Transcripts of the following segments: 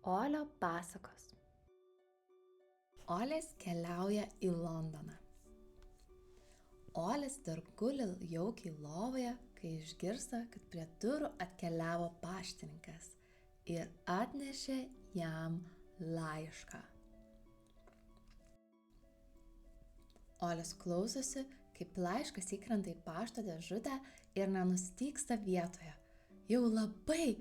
Olio pasakos. Olis keliauja į Londoną. Olis dar guli jaukiai lovoje, kai išgirsta, kad prie durų atkeliavo paštininkas ir atnešė jam laišką. Olis klausosi, kaip laiškas įkrenta į pašto dėžutę ir nenustygsta vietoje. Jau labai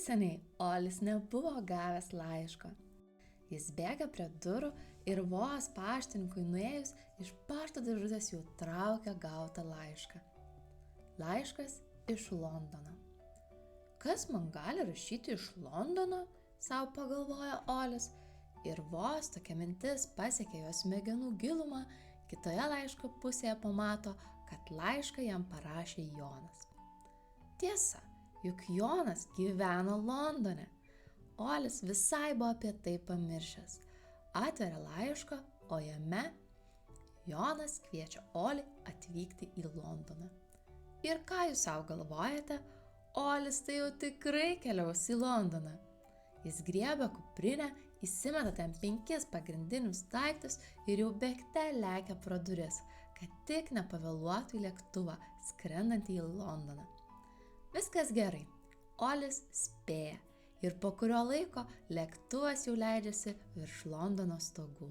seniai Olis nebuvo gavęs laiško. Jis bėga prie durų ir vos paštininkui nuėjus iš pašto dėžutės jau traukia gautą laišką. Laiškas iš Londono. Kas man gali rašyti iš Londono, sau pagalvoja Olis, ir vos tokia mintis pasiekė jo smegenų gilumą, kitoje laiško pusėje pamato, kad laišką jam parašė Jonas. Tiesa, juk Jonas gyveno Londone. Olis visai buvo apie tai pamiršęs. Atveria laišką, o jame Jonas kviečia Olį atvykti į Londoną. Ir ką jūs sau galvojate, Olis tai jau tikrai keliaus į Londoną. Jis griebia kuprinę, įsimeta ten 5 pagrindinius daiktus ir jau bėgte lekia pro duris, kad tik nepavėluotų į lėktuvą skrendantį į Londoną. Viskas gerai, Olis spėja ir po kurio laiko lėktuvas jau leidžiasi virš Londono stogų.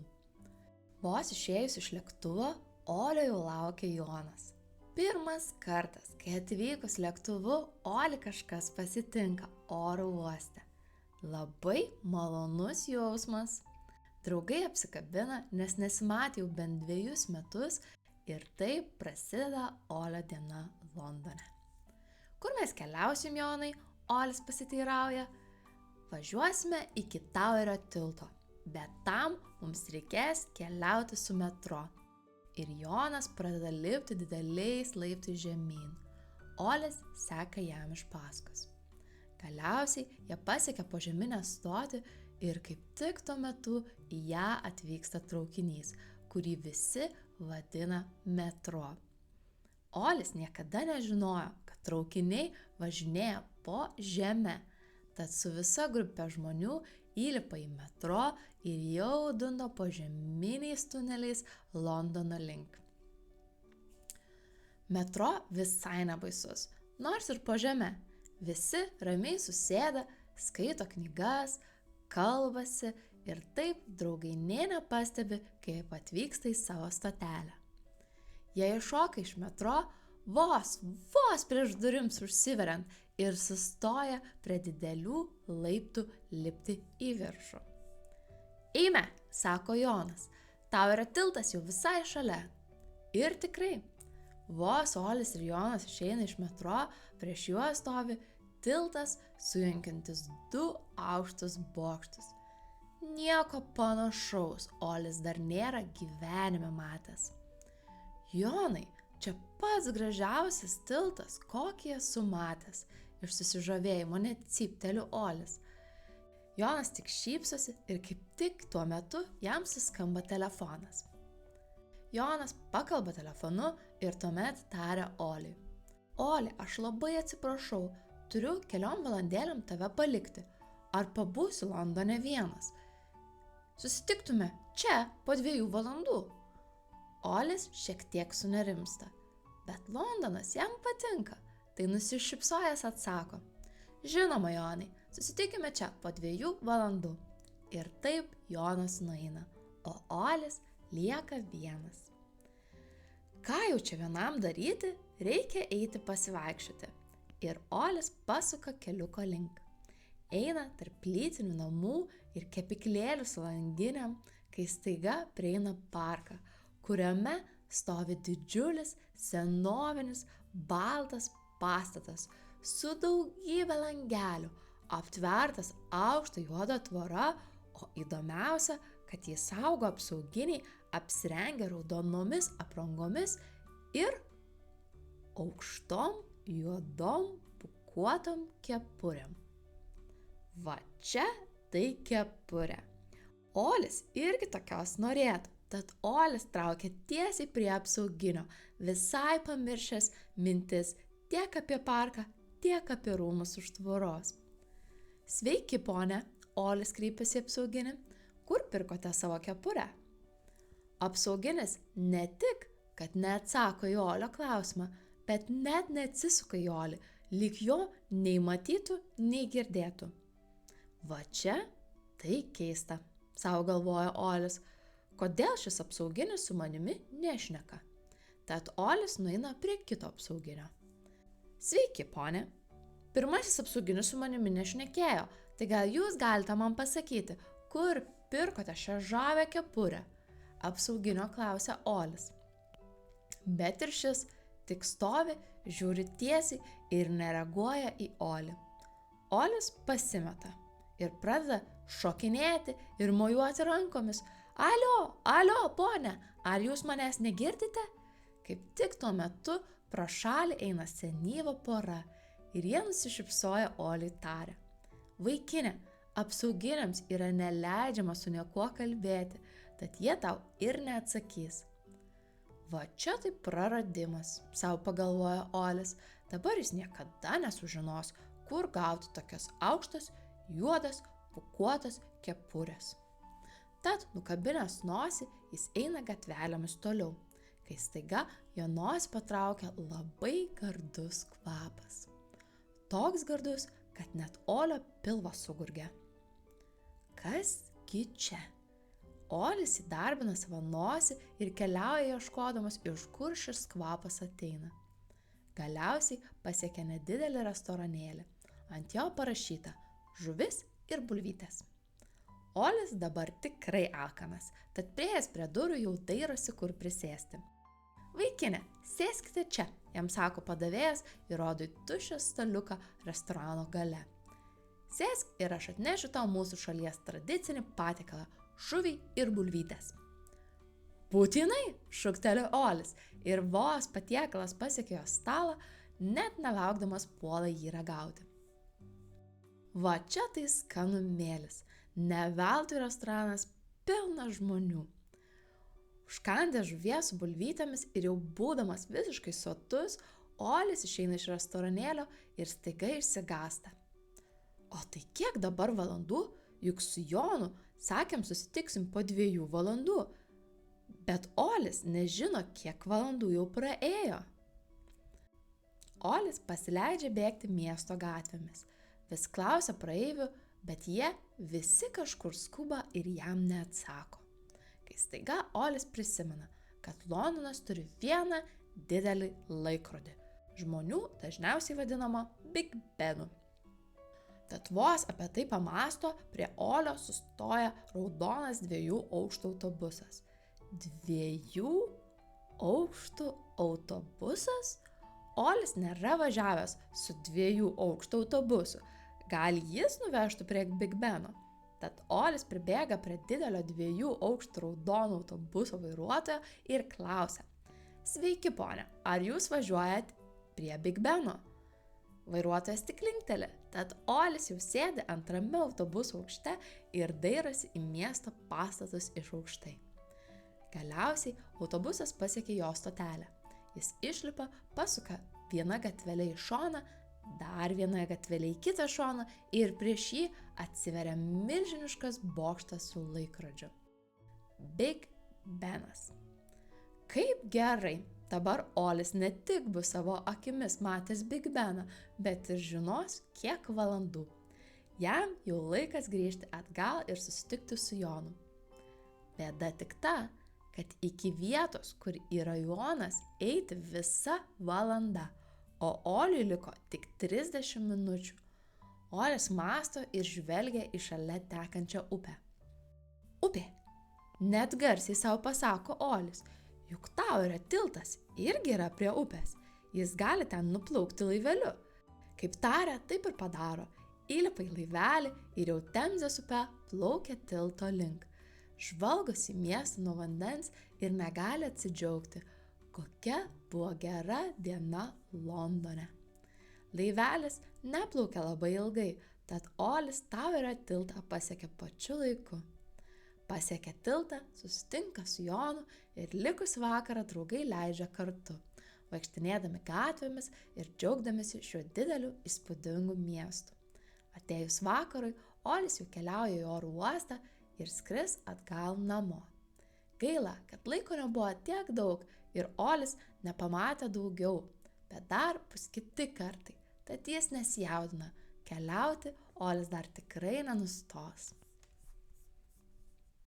Vos išėjus iš lėktuvo, Olio jau laukia Jonas. Pirmas kartas, kai atvykus lėktuvu, Olį kažkas pasitinka oro uoste. Labai malonus jausmas. Draugai apsikabina, nes nesimatė jau bent 2 metus ir taip prasideda Olio diena Londone. Kur mes keliausim, Jonai? Olis pasiteirauja. Važiuosime iki Tauerio tilto, bet tam mums reikės keliauti su metro. Ir Jonas pradeda lipti dideliais laiptais žemyn. Olis seka jam iš paskos. Galiausiai jie pasiekia požeminę stotį ir kaip tik tuo metu į ją atvyksta traukinys, kurį visi vadina metro. Olis niekada nežinojo, kad traukiniai važinėja po žemę, tad su visa grupė žmonių įlipa į metro ir jau dundo požeminiais tuneliais Londono link. Metro visai nebaisus, nors ir po žemę. Visi ramiai susėda, skaito knygas, kalbasi ir taip draugai nė nepastebi, kaip atvyksta į savo stotelę. Jie iššoka iš metro, vos prieš durims užsiveriant ir sustoja prie didelių laiptų lipti į viršų. Eime, sako Jonas, Tauerio tiltas jau visai šalia. Ir tikrai, vos Olis ir Jonas išeina iš metro, prieš juos stovi tiltas sujungiantis 2 aukštus bokštus. Nieko panašaus Olis dar nėra gyvenime matęs. Jonai, čia pats gražiausias tiltas, kokį esu matęs. Iš susižavėjimo net cypteliu Olis. Jonas tik šypsosi ir kaip tik tuo metu jam suskamba telefonas. Jonas pakalba telefonu ir tuomet taria Oliui. Oli, aš labai atsiprašau, turiu keliom valandėlėm tave palikti. Ar pabūsiu Londone vienas? Susitiktume čia po 2 valandų. Olis šiek tiek sunerimsta, bet Londonas jam patinka, tai nusišypsojęs atsako. Žinoma, Jonai, susitikime čia po 2 valandų. Ir taip Jonas nueina, o Olis lieka vienas. Ką jau čia vienam daryti, reikia eiti pasivaikščioti. Ir Olis pasuka keliuko link. Eina tarp plytinių namų ir kepyklėlių su langinėm, kai staiga prieina parką, kuriame stovi didžiulis, senovinis, baltas pastatas su daugybė langelių, aptvertas aukšta juoda tvora, o įdomiausia, kad jį saugo apsauginiai apsirengę raudonomis aprangomis ir aukštom juodom pūkuotom kepurėm. Va čia tai kepurė. Olis irgi tokios norėtų. Tad Olis traukia tiesiai prie apsauginio, visai pamiršęs mintis tiek apie parką, tiek apie rūmus už tvoros. Sveiki, ponė, Olis kreipėsi į apsauginį. Kur pirkote savo kepurę? Apsauginis ne tik, kad neatsako į Olio klausimą, bet net neatsisuka į Olį, lyg jo nei matytų, nei girdėtų. Va čia tai keista, savo galvoja Olis, kodėl šis apsauginis su manimi nešneka. Tad Olis nueina prie kito apsauginio. Sveiki, ponė. Pirmasis apsauginis su manimi nešnekėjo, tai gal jūs galite man pasakyti, kur pirkote šią žavę kepurę? Apsauginio klausia Olis. Bet ir šis tik stovi, žiūri tiesiai ir nereaguoja į Olį. Olis pasimeta ir pradeda šokinėti ir mojuoti rankomis. Alio, ponė, ar jūs manęs negirdite? Kaip tik tuo metu pro šalį eina senyva pora ir jie nusišypsoja Oliui tarė. Vaikine, apsauginiams yra neleidžiama su niekuo kalbėti, tad jie tau ir neatsakys. Va čia tai praradimas, savo pagalvoja Olis, dabar jis niekada nesužinos, kur gauti tokias aukštas, juodas, pūkuotas kepurės. Tad nukabinęs nosį, jis eina gatvelėmis toliau, kai staiga jo nosį patraukia labai gardus kvapas. Toks gardus, kad net Olio pilvas sugurgia. Kasgi čia? Olis įdarbina savo nosį ir keliauja ieškodamas, iš kur šis kvapas ateina. Galiausiai pasiekia nedidelį restoranėlį. Ant jo parašyta žuvis ir bulvytės. Olis dabar tikrai alkanas, tad priėjęs prie durų jau dairosi, kur prisėsti. Vaikine, sėskite čia, jam sako padavėjas ir rodo į tuščią staliuką restorano gale. Sėsk ir aš atnešiu tau mūsų šalies tradicinį patiekalą – žuvį ir bulvytės. Būtinai, šūktelėjo Olis ir vos patiekalas pasiekė jo stalą, net nelaukdamas puola jį ragauti. Va čia tai skanumėlis, ne veltui restoranas pilnas žmonių. Užkandęs žuvies su bulvytėmis ir jau būdamas visiškai sotus, Olis išeina iš restoranėlio ir staiga išsigąsta. O tai kiek dabar valandų, juk su Jonu sakėm susitiksim po 2 valandų, bet Olis nežino, kiek valandų jau praėjo. Olis pasileidžia bėgti miesto gatvėmis, vis klausia praeivių, bet jie visi kažkur skuba ir jam neatsako. Kai staiga Olis prisimena, kad Londonas turi vieną didelį laikrodį, žmonių dažniausiai vadinama Big Benu. Tad vos apie tai pamąsto, prie Olio sustoja raudonas 2 aukštų autobusas. 2 aukštų autobusas? Olis nėra važiavęs su 2 aukštų autobusu. Gal jis nuvežtų prie Big Beno? Tad Olis pribėga prie didelio 2 aukštų raudono autobuso vairuotojo ir klausia. Sveiki, ponė, ar jūs važiuojat prie Big Beno? Vairuotojas tik linkteli, tad Olis jau sėdi antrame autobuso aukšte ir dairosi į miesto pastatus iš aukštai. Galiausiai autobusas pasiekia jo stotelę. Jis išlipa, pasuka viena gatvelė į šoną, dar viena gatvelė į kitą šoną ir prieš jį atsiveria milžiniškas bokštas su laikrodžiu. Big Benas. Kaip gerai! Dabar Olis ne tik bus savo akimis matęs Big Beną, bet ir žinos, kiek valandų. Jam jau laikas grįžti atgal ir susitikti su Jonu. Bėda tik ta, kad iki vietos, kur yra Jonas, eiti visa valanda, o Oliui liko tik 30 minučių. Olis mąsto ir žvelgia į šalia tekančią upę. Upė! Net garsiai savo pasako Olis. Juk Tauerio tiltas irgi yra prie upės, jis gali ten nuplaukti laiveliu. Kaip tarė, taip ir padaro, įlipa į laivelį ir jau Temzės upe plaukia tilto link. Žvalgosi į miestą nuo vandens ir negali atsidžiaugti, kokia buvo gera diena Londone. Laivelis neplaukia labai ilgai, tad Olis Tauerio tiltą pasiekia pačiu laiku. Pasiekia tiltą, susitinka su Jonu ir likusį vakarą draugai leidžia kartu, vaikštinėdami gatvėmis ir džiaugdamisi šiuo dideliu įspūdingu miestu. Atėjus vakarui, Olis jau keliauja į oro uostą ir skris atgal namo. Gaila, kad laiko nebuvo tiek daug ir Olis nepamatė daugiau, bet dar bus kiti kartai, tad jis nesijaudina, keliauti Olis dar tikrai nenustos.